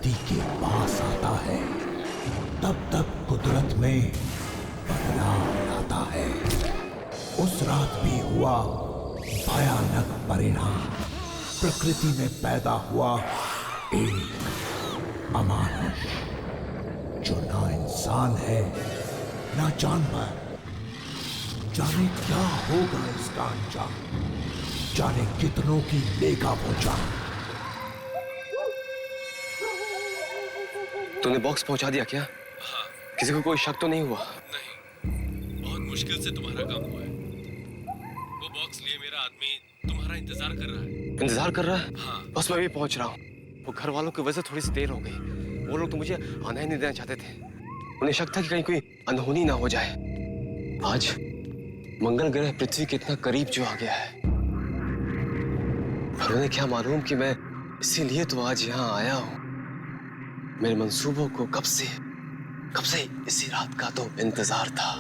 प्रकृति के पास आता है तब तब कुदरत में बदलाव आता है। उस रात भी हुआ भयानक परिणाम। प्रकृति में पैदा हुआ एक अमानुष जो ना इंसान है ना जानवर। जाने क्या होगा इसका अंजाम, जाने कितनों की लेगा वो जान। तूने बॉक्स पहुंचा दिया क्या? हाँ। किसी को कोई शक तो नहीं हुआ? नहीं, बहुत मुश्किल से तुम्हारा काम हुआ है। वो बॉक्स लिए मेरा आदमी तुम्हारा इंतजार कर रहा है। इंतजार कर रहा है? हाँ। बस मैं भी पहुंच रहा हूँ। वो घर वालों की वजह से थोड़ी सी देर हो गई। वो लोग तो मुझे आना ही नहीं देना चाहते थे। उन्हें शक था कि कहीं कोई अनहोनी ना हो जाए। आज मंगल ग्रह पृथ्वी के इतना करीब जो आ गया है, पर उन्हें क्या मालूम कि मैं इसीलिए तो आज यहाँ आया हूँ। मेरे मंसूबों को कब से इसी रात का तो इंतजार था।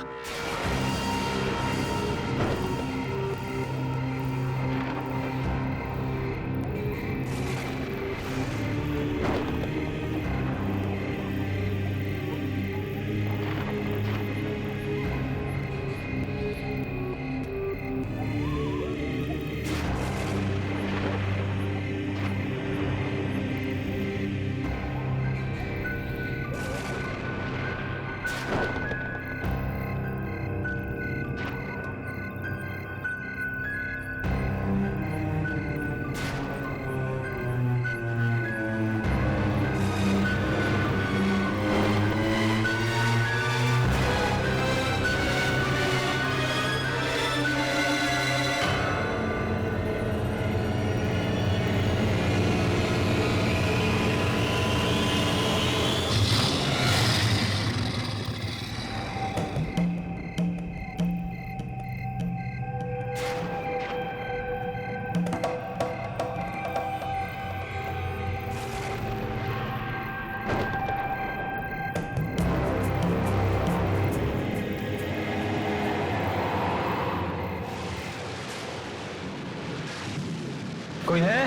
कोई है?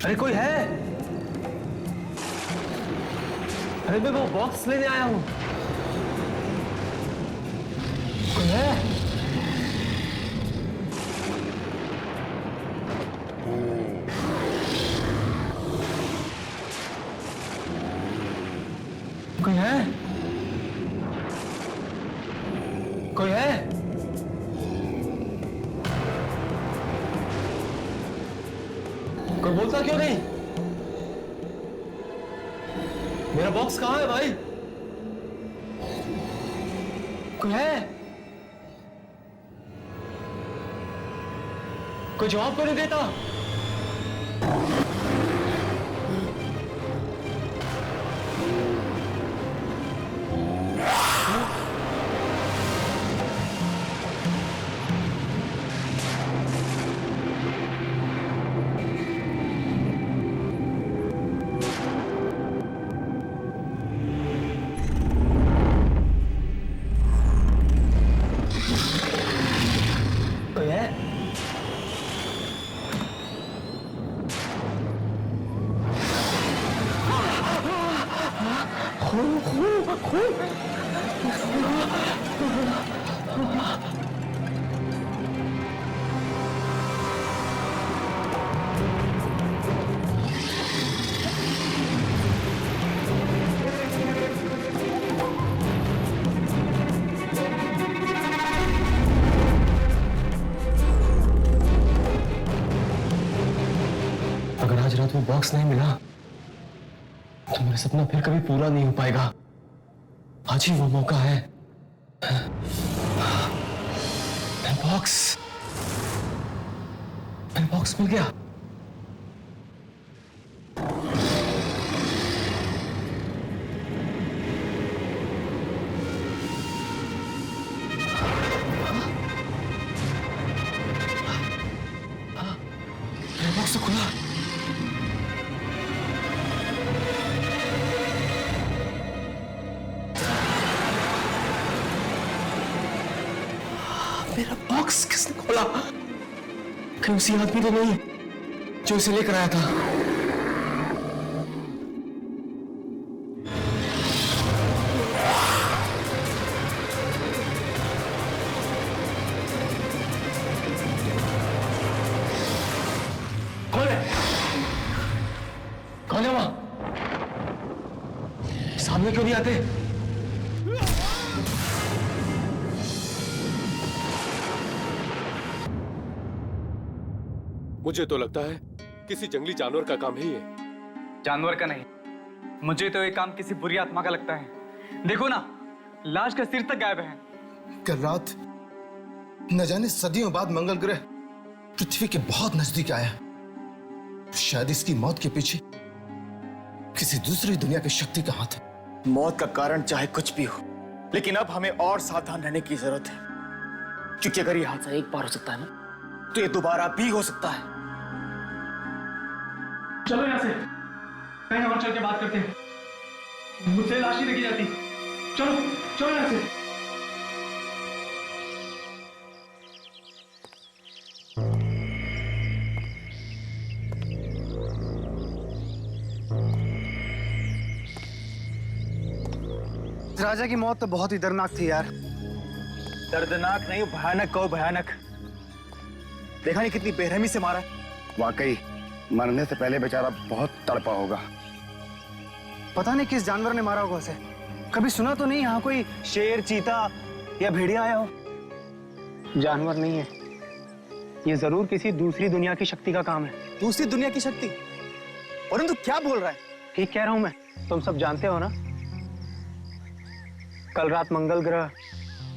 अरे कोई है? अरे मैं वो बॉक्स लेने आया हूं। कोई है? कोई है? कोई है? कोई बोलता क्यों नहीं? मेरा बॉक्स कहां है भाई? कोई है? कोई जवाब क्यों नहीं देता? कोई है? अगर आज रात में बॉक्स नहीं मिला तो मेरा सपना फिर कभी पूरा नहीं हो पाएगा। आज ही वो मौका है। बॉक्स मिल गया। बॉक्स तो खुला। मेरा बॉक्स किसने खोला? कहीं उसी आदमी तो नहीं जो इसे लेकर आया था? कौन है? कौन है वहां? सामने क्यों नहीं आते? मुझे तो लगता है किसी जंगली जानवर का काम है ये। जानवर का नहीं, मुझे तो ये काम किसी बुरी आत्मा का लगता है। देखो ना, लाश का सिर तक गायब है। कल रात न जाने सदियों बाद मंगल ग्रह पृथ्वी के बहुत नजदीक आया। शायद इसकी मौत के पीछे किसी दूसरी दुनिया की शक्ति का हाथ है। मौत का कारण चाहे कुछ भी हो, लेकिन अब हमें और सावधान रहने की जरूरत है, क्योंकि अगर ये हादसा एक बार हो सकता है ना, तो ये दोबारा भी हो सकता है। चलो यहाँ से कहीं और चल के बात करते हैं। मुझसे लाश ही देखी जाती। चलो चलो यहाँ से। राजा की मौत तो बहुत ही दर्दनाक थी यार। दर्दनाक नहीं, भयानक कहो भयानक। देखा नहीं कितनी बेरहमी से मारा। वाकई मरने से पहले बेचारा बहुत तड़पा होगा। पता नहीं किस जानवर ने मारा होगा उसे। कभी सुना तो नहीं यहाँ कोई शेर, चीता या भेड़िया आया हो? जानवर नहीं है, ये जरूर किसी दूसरी दुनिया की शक्ति का काम है। दूसरी दुनिया की शक्ति? परंतु क्या बोल रहा है? ठीक कह रहा हूं मैं। तुम सब जानते हो ना, कल रात मंगल ग्रह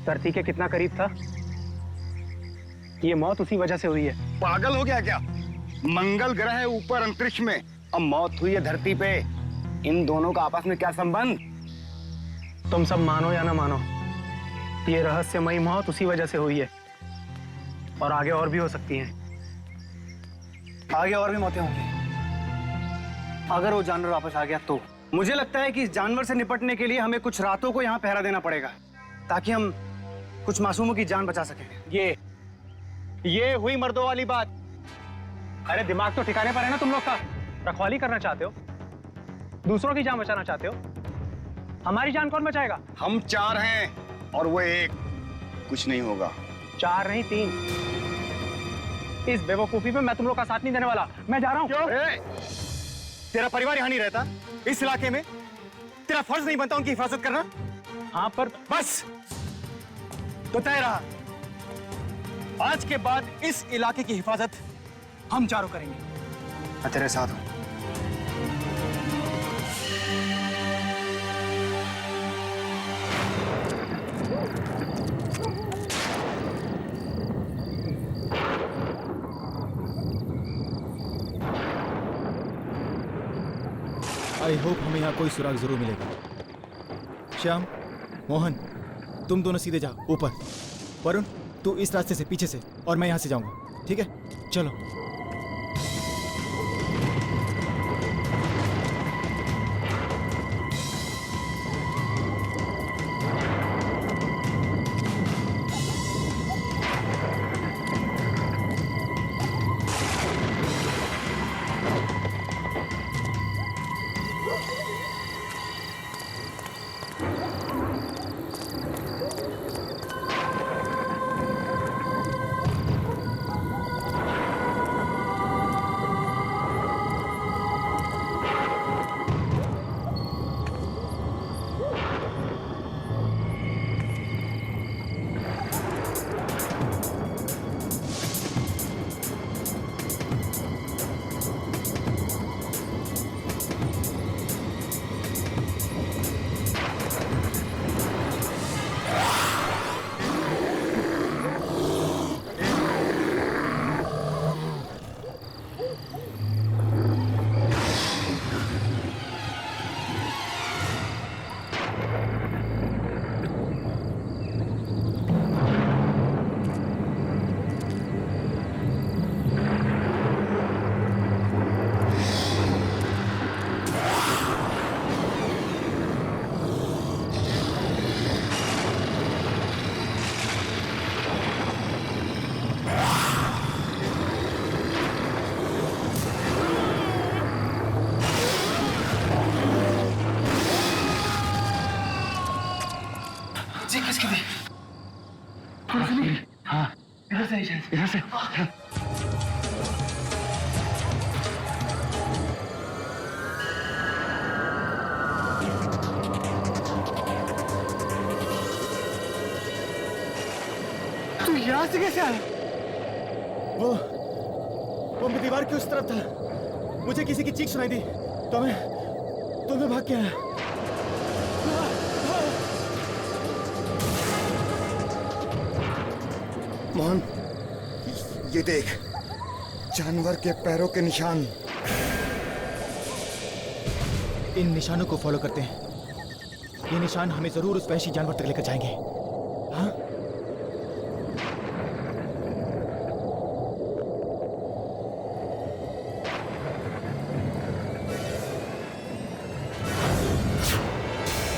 धरती के कितना करीब था। ये मौत उसी वजह से हुई है। पागल हो गया क्या? मंगल ग्रह है ऊपर अंतरिक्ष में, अब मौत हुई है धरती पे। इन दोनों का आपस में क्या संबंध? तुम सब मानो या ना मानो, ये रहस्यमयी मौत उसी वजह से हुई है, और आगे और भी हो सकती हैं। आगे और भी मौतें होंगी अगर वो जानवर वापस आ गया तो। मुझे लगता है कि इस जानवर से निपटने के लिए हमें कुछ रातों को यहाँ पहरा देना पड़ेगा, ताकि हम कुछ मासूमों की जान बचा सकें। ये हुई मर्दों वाली बात। अरे दिमाग तो ठिकाने पर है ना तुम लोग का? रखवाली करना चाहते हो, दूसरों की जान बचाना चाहते हो। हमारी जान कौन बचाएगा? हम 4 हैं और वो 1। कुछ नहीं होगा। 4 नहीं 3। इस बेवकूफी में मैं तुम लोग का साथ नहीं देने वाला। मैं जा रहा हूं। क्यों? तेरा परिवार यहाँ नहीं रहता इस इलाके में? तेरा फर्ज नहीं बनता उनकी हिफाजत करना? हाँ, पर बस तो तय रहा, आज के बाद इस इलाके की हिफाजत हम चारों करेंगे। मैं तेरे साथ हूं। आई होप हमें यहाँ कोई सुराग जरूर मिलेगा। श्याम, मोहन, तुम दोनों सीधे जाओ ऊपर। वरुण, तू इस रास्ते से पीछे से, और मैं यहाँ से जाऊंगा। ठीक है, चलो। इधर से तू यहाँ से कैसे आया? वो दीवार के उस तरफ था। मुझे किसी की चीख सुनाई दी तो मैं भाग के आया। मोहन, ये देख, जानवर के पैरों के निशान। इन निशानों को फॉलो करते हैं। ये निशान हमें जरूर उस वहशी जानवर तक लेकर जाएंगे। हाँ?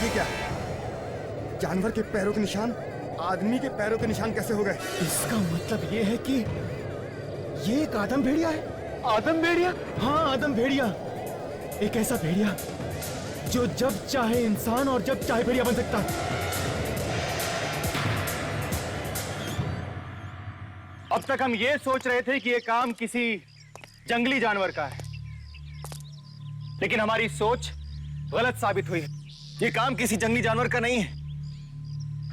ये क्या? जानवर के पैरों के निशान आदमी के पैरों के निशान कैसे हो गए? इसका मतलब ये है कि ये एक आदम भेड़िया है। आदम भेड़िया? हाँ, आदम भेड़िया। एक ऐसा भेड़िया जो जब चाहे इंसान और जब चाहे भेड़िया बन सकता है। अब तक हम ये सोच रहे थे कि ये काम किसी जंगली जानवर का है, लेकिन हमारी सोच गलत साबित हुई। ये काम किसी जंगली जानवर का नहीं है,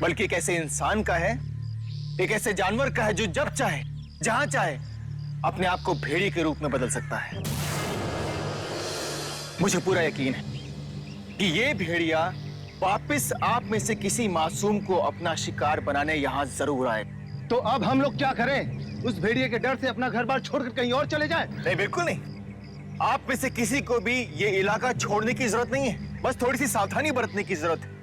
बल्कि एक ऐसे इंसान का है, एक ऐसे जानवर का है जो जब चाहे जहां चाहे अपने आप को भेड़िए के रूप में बदल सकता है। मुझे पूरा यकीन है कि ये भेड़िया वापस आप में से किसी मासूम को अपना शिकार बनाने यहां जरूर आए। तो अब हम लोग क्या करें? उस भेड़िए के डर से अपना घर बार छोड़कर कहीं और चले जाएं? नहीं, बिल्कुल नहीं। आप में से किसी को भी ये इलाका छोड़ने की जरूरत नहीं है। बस थोड़ी सी सावधानी बरतने की जरूरत है।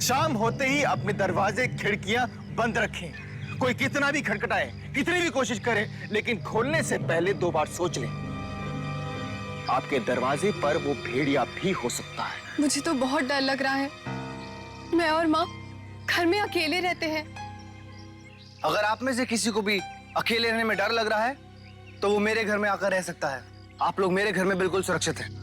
शाम होते ही अपने दरवाजे खिड़कियां बंद रखें। कोई कितना भी खटखटाए, कितनी भी कोशिश करे, लेकिन खोलने से पहले 2 बार सोच लें। आपके दरवाजे पर वो भेड़िया भी हो सकता है। मुझे तो बहुत डर लग रहा है। मैं और माँ घर में अकेले रहते हैं। अगर आप में से किसी को भी अकेले रहने में डर लग रहा है तो वो मेरे घर में आकर रह सकता है। आप लोग मेरे घर में बिल्कुल सुरक्षित हैं।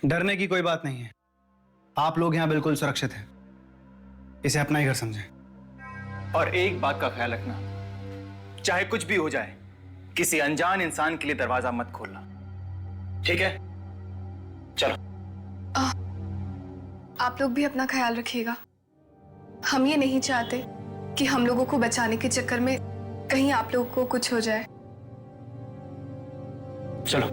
डरने की कोई बात नहीं है। आप लोग यहां बिल्कुल सुरक्षित हैं। इसे अपना ही घर समझें। और एक बात का ख्याल रखना, चाहे कुछ भी हो जाए, किसी अनजान इंसान के लिए दरवाजा मत खोलना, ठीक है? चलो। आप लोग भी अपना ख्याल रखिएगा। हम ये नहीं चाहते कि हम लोगों को बचाने के चक्कर में कहीं आप लोगों को कुछ हो जाए। चलो।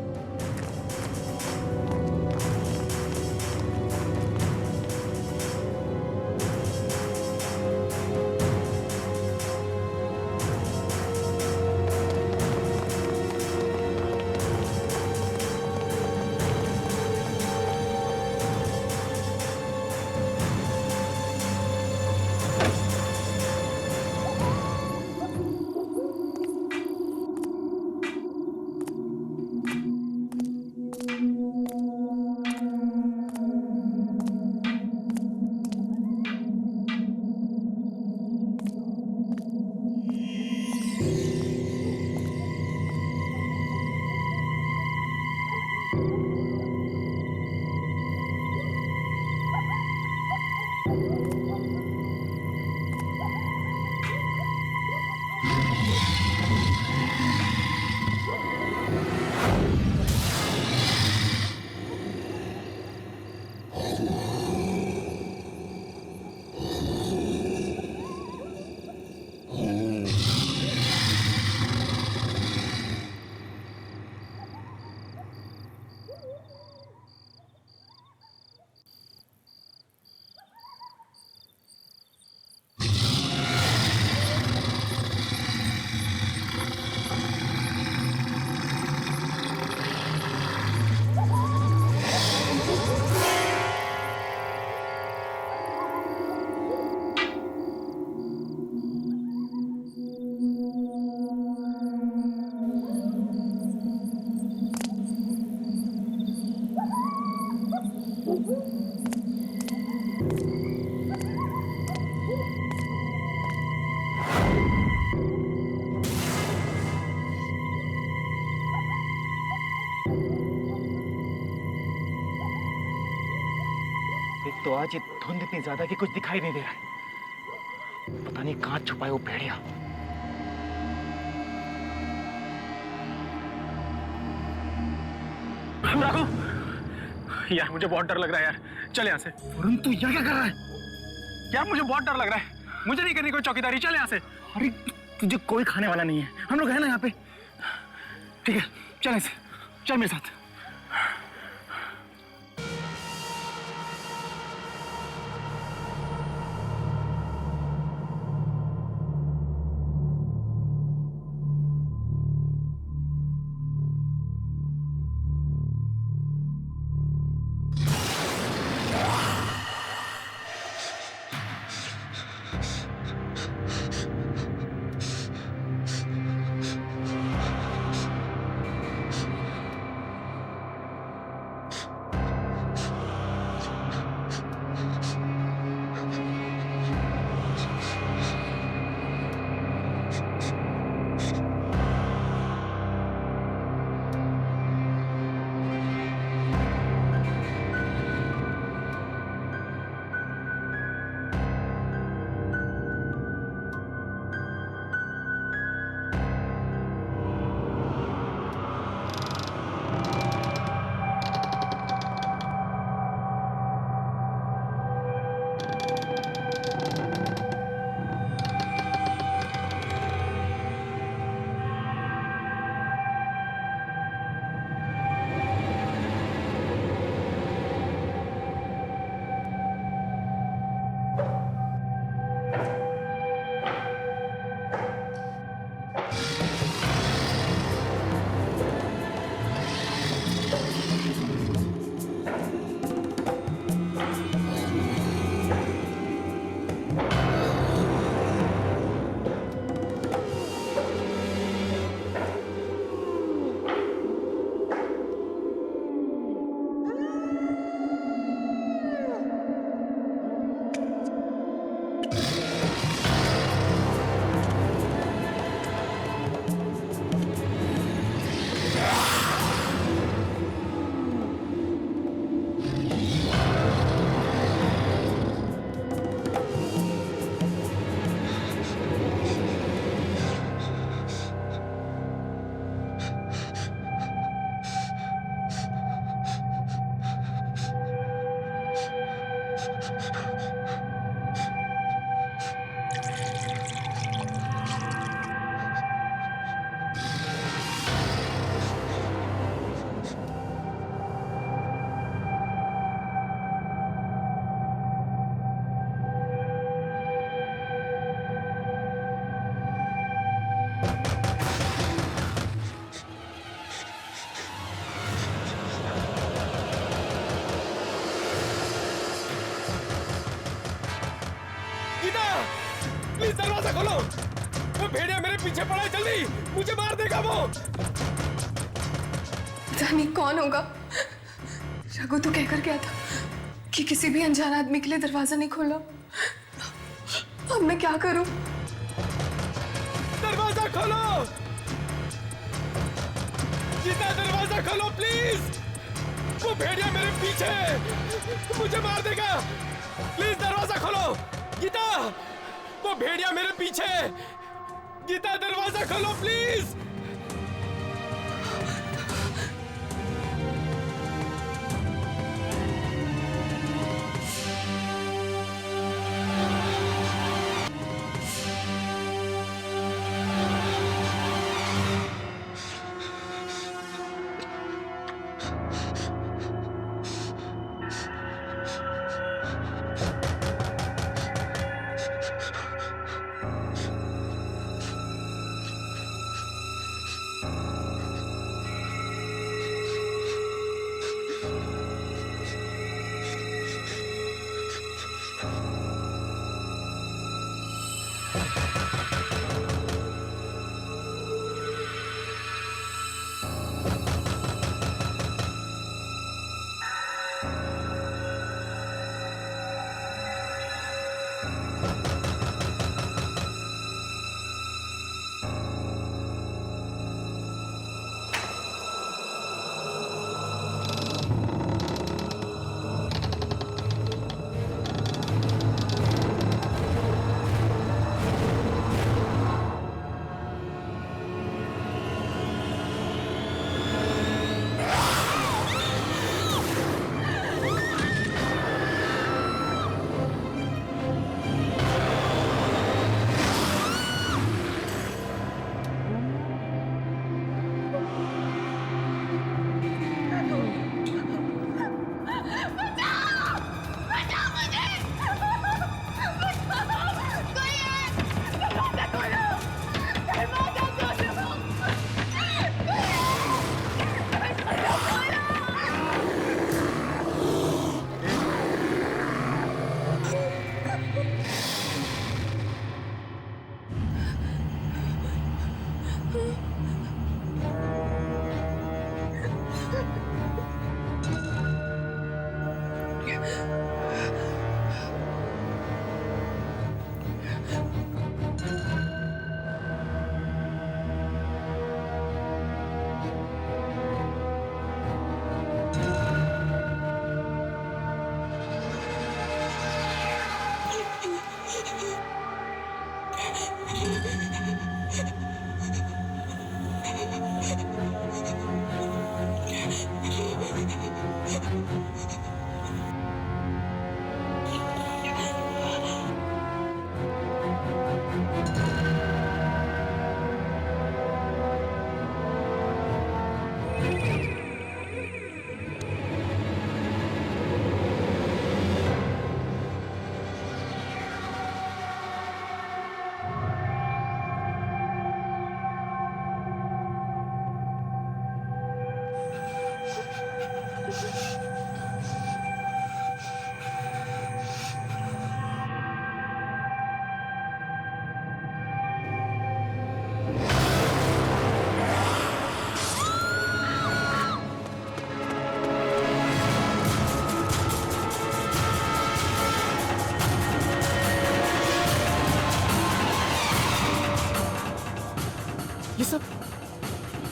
तो आज ये धुंध इतनी ज्यादा कि कुछ दिखाई नहीं दे रहा है। पता नहीं कहां छुपाए वो भेड़िया। राघव, यार मुझे बहुत डर लग रहा है यार। चल यहाँ से। वरुण तू यहाँ क्या कर रहा है? यार मुझे बहुत डर लग रहा है। मुझे नहीं करनी कोई चौकीदारी। चल यहाँ से। अरे तुझे कोई खाने वाला नहीं है, हम लोग हैं ना यहाँ पे। ठीक है चल ऐसे, चल मेरे साथ। प्लीज दरवाजा खोलो। वो भेड़िया मेरे पीछे पड़ा है, जल्दी, मुझे मार देगा वो। जानी कौन होगा? रघु तो कहकर गया था कि किसी भी अनजान आदमी के लिए दरवाजा नहीं खोलना। अब मैं क्या करूं? दरवाजा खोलो गीता, दरवाजा खोलो प्लीज। वो भेड़िया मेरे पीछे, मुझे मार देगा। प्लीज दरवाजा खोलो गीता, वो भेड़िया मेरे पीछे। गीता दरवाजा खोलो प्लीज।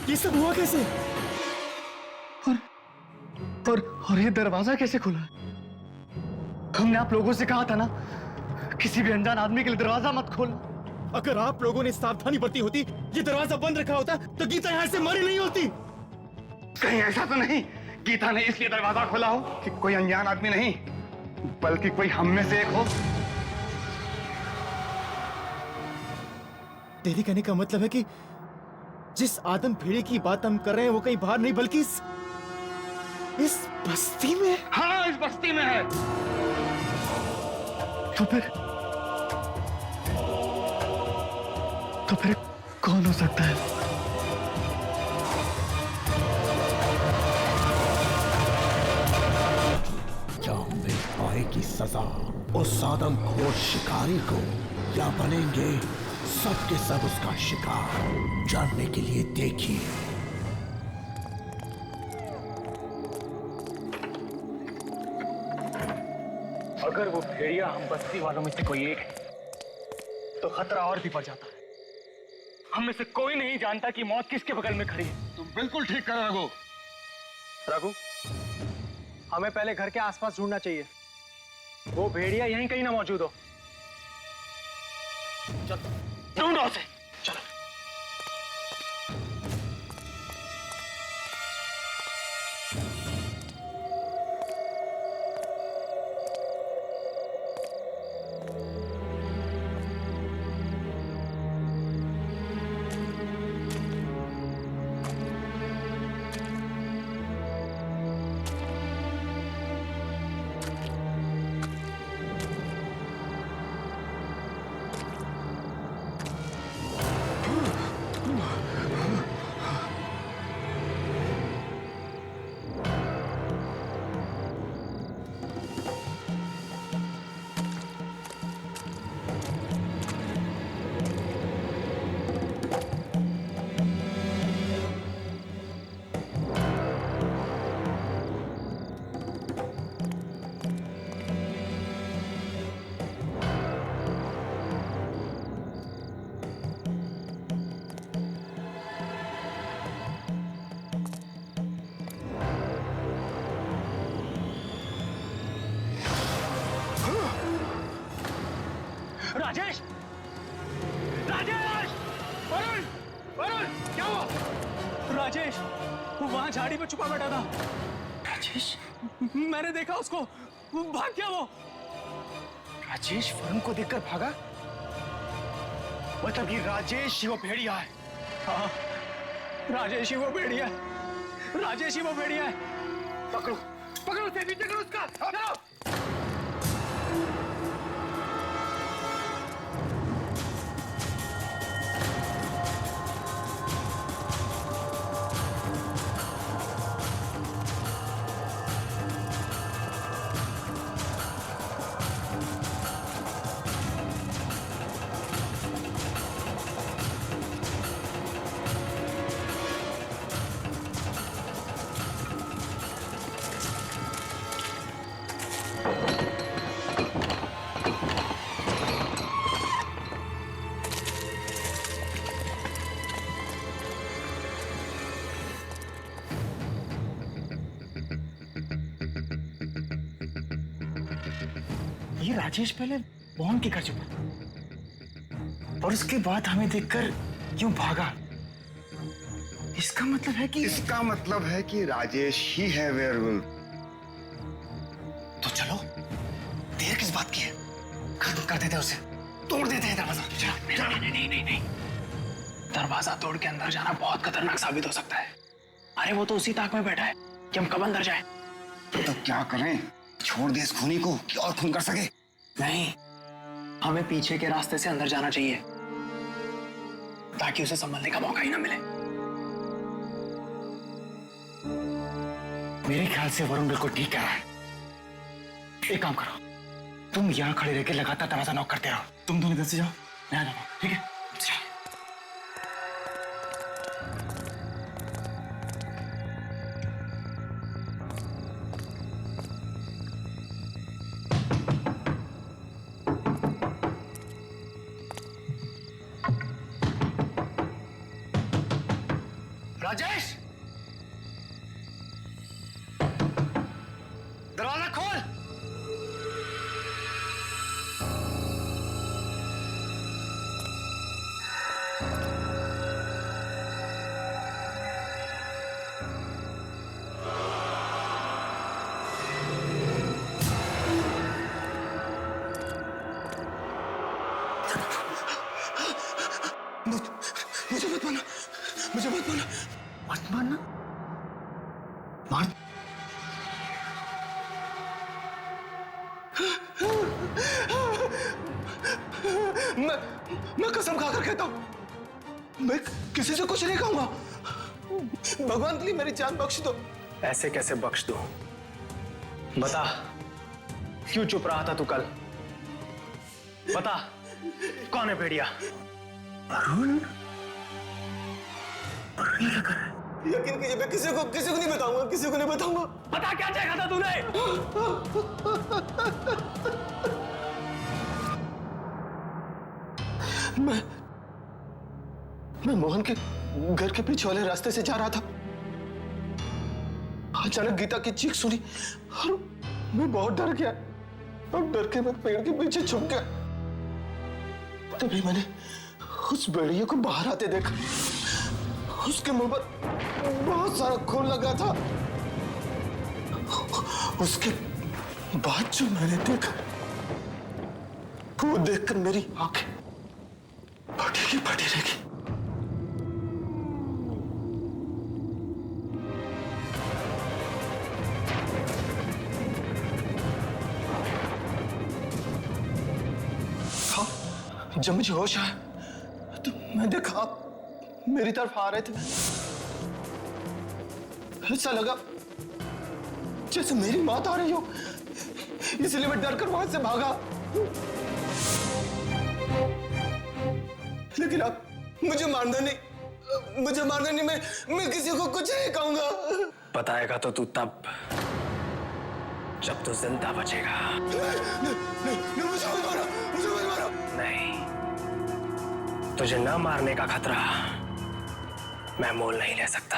ये सब हुआ कैसे? और ये दरवाजा कैसे खुला? हमने आप लोगों से कहा था ना, किसी भी अनजान आदमी के लिए दरवाजा मत खोलना। अगर आप लोगों ने सावधानी बरती होती, ये दरवाजा बंद रखा होता, तो गीता यहाँ से मरी नहीं होती। कहीं ऐसा तो नहीं गीता ने इसलिए दरवाजा खोला हो कि कोई अनजान आदमी नहीं, बल्कि कोई हम में से एक हो। तेरे कहने का मतलब है कि जिस आदम भेड़िए की बात हम कर रहे हैं वो कहीं बाहर नहीं बल्कि इस बस्ती में। हाँ, इस बस्ती में है। तो फिर कौन हो सकता है? जब मिल पाएगी सजा उस आदम खोर शिकारी को, या बनेंगे सब के सब उसका शिकार, जानने के लिए देखिए। अगर वो भेड़िया हम बस्ती वालों में से कोई एक है, तो खतरा और भी बढ़ जाता है। हम में से कोई नहीं जानता कि मौत किसके बगल में खड़ी है। तुम बिल्कुल ठीक कर रहे हो रघु, हमें पहले घर के आसपास ढूंढना चाहिए। वो भेड़िया यहीं कहीं ना मौजूद हो। चलो ढूंढो उसे। चलो। राजेश! राजेश! वरुण! वरुण! क्या हुआ? राजेश! वो वहां झाड़ी में छुपा बैठा था। राजेश? मैंने देखा उसको। वो भाग गया वो। राजेश वरुण को देखकर भागा? मतलब कि राजेश ही वो भेड़िया है। हाँ, राजेश ही वो भेड़िया है। राजेश ही वो भेड़िया है। पकड़ो, पकड़ो उसे, नीचे करो उसका। चलो। ये राजेश पहले मोहन के घर चुका था और उसके बाद हमें देखकर क्यों भागा? इसका मतलब है कि राजेश ही है वेयरवुल्फ। तो चलो, देर किस बात की है? खत्म कर देते उसे, तोड़ देते हैं दरवाजा। नहीं। दरवाजा तोड़ के अंदर जाना बहुत खतरनाक साबित हो सकता है। अरे वो तो उसी ताक में बैठा है कि हम कब अंदर जाएं। तो क्या करें? छोड़ दे इस खूनी को कि और खून कर सके? नहीं, हमें पीछे के रास्ते से अंदर जाना चाहिए ताकि उसे संभलने का मौका ही ना मिले। मेरे ख्याल से वरुण बिल्कुल ठीक कह रहा है। एक काम करो, तुम यहां खड़े रह के लगातार दरवाजा नॉक करते रहो। तुम दोनों इधर से जाओ, मैं आ जाऊंगा, ठीक है? राजेश, दरवाजा खोल। मुझे मत मारना, मुझे मत मारना, मत मारना। मार। मैं कसम खाकर कहता हूं, मैं किसी से कुछ नहीं कहूंगा। भगवान के लिए मेरी जान बख्श दो। ऐसे कैसे बख्श दो? बता, क्यों चुप रहा था तू कल? बता, कौन है भेड़िया? अरुण? यकीन कीजिए, मैं किसी को नहीं बताऊंगा, किसी को नहीं बताऊंगा। बता, क्या चाहा था तूने? मैं मोहन के घर के पीछे वाले रास्ते से जा रहा था। अचानक गीता की चीख सुनी और मैं बहुत डर गया और डर के मैं पेड़ के पीछे छुप गया। तभी मैंने उस भेड़िए को बाहर आते देखा। उसके मुंह पर बहुत सारा खून लगा था। उसके बाद जो मैंने देखा, वो देखकर मेरी आंखें फटी की फटी रह गई। जब मुझे होश आया तो मैं देखा आप मेरी तरफ आ रहे थे। ऐसा लगा जैसे मेरी मौत आ रही हो, इसलिए मैं डरकर वहां से भागा। लेकिन आप मुझे मारना नहीं, मैं किसी को कुछ नहीं कहूंगा। बताएगा तो तू तब जब तू जिंदा बचेगा। नहीं, मुझे मत मारो। नहीं, तुझे न मारने का खतरा मैं मोल नहीं ले सकता।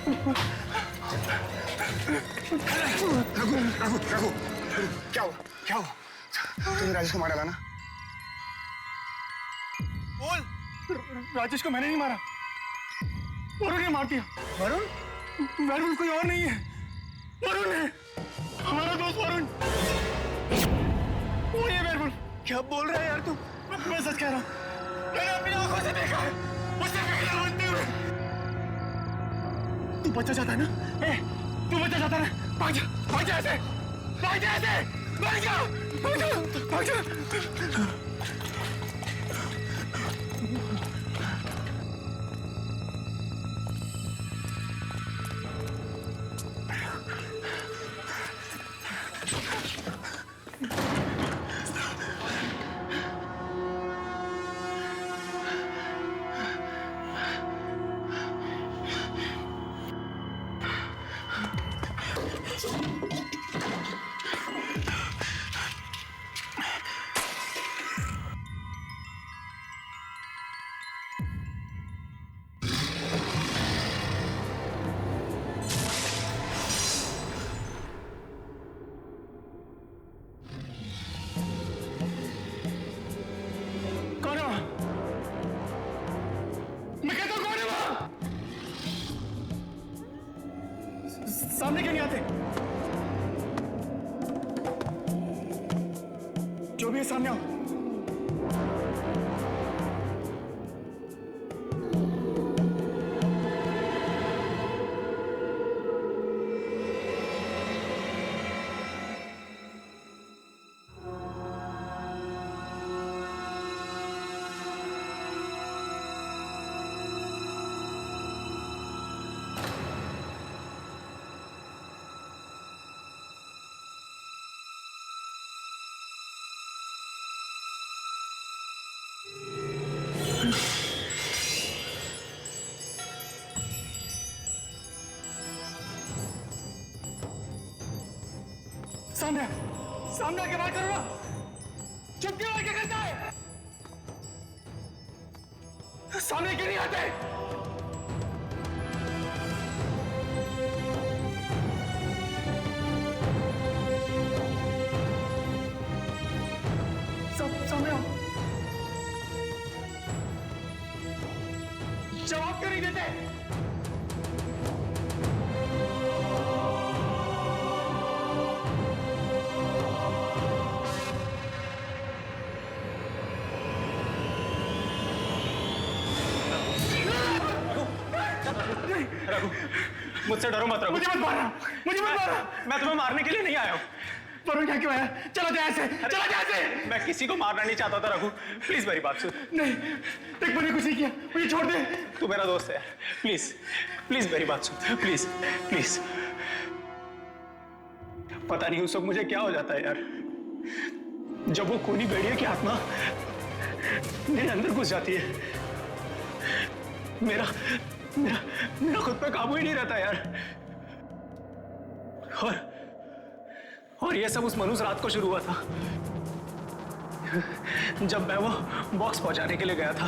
रघु रघु रघु क्या हुआ क्या हुआ? तुमने राजेश को मारा था ना? बोल। राजेश को मैंने नहीं मारा, वरुण ने मार दिया। वरुण? वरुण कोई और नहीं है, वरुण है, हमारा दोस्त वरुण। वो ये वरुण। क्या बोल रहा है यार तू? मैं सच कह रहा हूँ, मैंने अपनी आंखों से देखा है उसे मारते हुए। तू बच्चा चाहता है ना? तू बच्चा चाहता है ना? भाग जा, भाग जा ऐसे, भाग जा ऐसे, भाग जा, भाग जा, भाग जा। सामने क्यों नहीं आते? जो भी है सामने आओ। सामने सामने आके बात करो ना, चुप क्यों आके करता है? सामने क्यों नहीं आते? सब सामने आओ। जवाब क्यों नहीं देते? मुझसे डरो मत रघु। मुझे मत मारना, मुझे मत मारना। मैं तुम्हें मारने के लिए नहीं आया हूँ। वरुण क्या क्यों आया? चला जा ऐसे, चला जा ऐसे। मैं किसी को मारना नहीं चाहता था रघु, प्लीज मेरी बात सुन। नहीं, देख मैंने कुछ नहीं किया, मुझे छोड़ दे। तू मेरा दोस्त है, प्लीज प्लीज मेरी बात सुन, प्लीज प्लीज। पता नहीं उस वक्त मुझे क्या हो जाता है यार, जब वो खूनी भेड़िए की आत्मा मेरे अंदर घुस जाती है। मेरा मेरा मेरा खुद पे काबू ही नहीं रहता यार। और ये सब उस मनुष्य रात को शुरू हुआ था, जब मैं वो बॉक्स पहुंचाने के लिए गया था।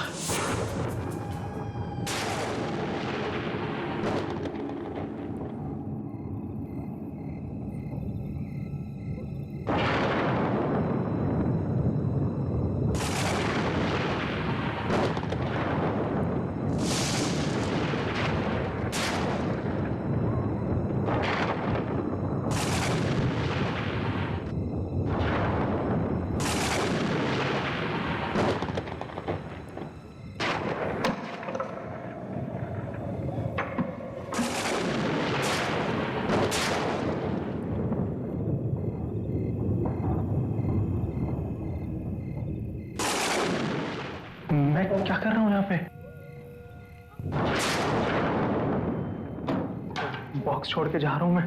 मैं क्या कर रहा हूं यहाँ पे? बॉक्स छोड़ के जा रहा हूं मैं।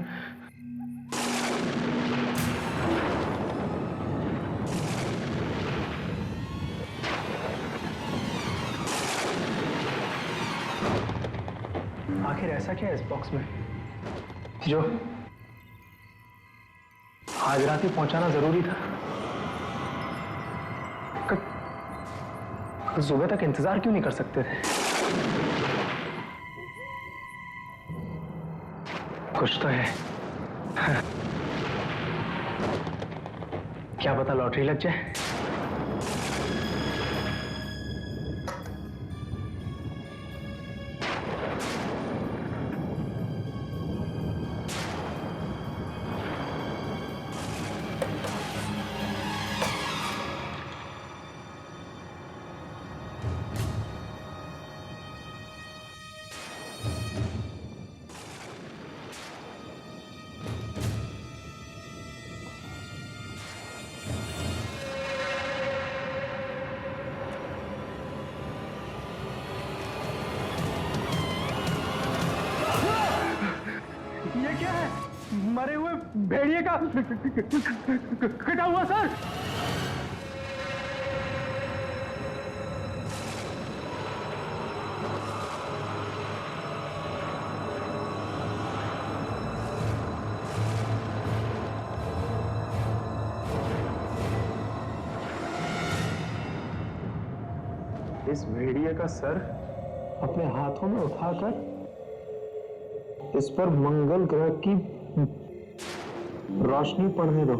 आखिर ऐसा क्या है इस बॉक्स में जो आज रात ही पहुंचाना जरूरी था? सुबह तक इंतजार क्यों नहीं कर सकते थे? कुछ तो है। क्या पता लॉटरी लग जाए। ये क्या है? मरे हुए भेड़िए का कटा हुआ सर। इस भेड़िए का सर अपने हाथों में उठाकर इस पर मंगल ग्रह की रोशनी पड़ने दो।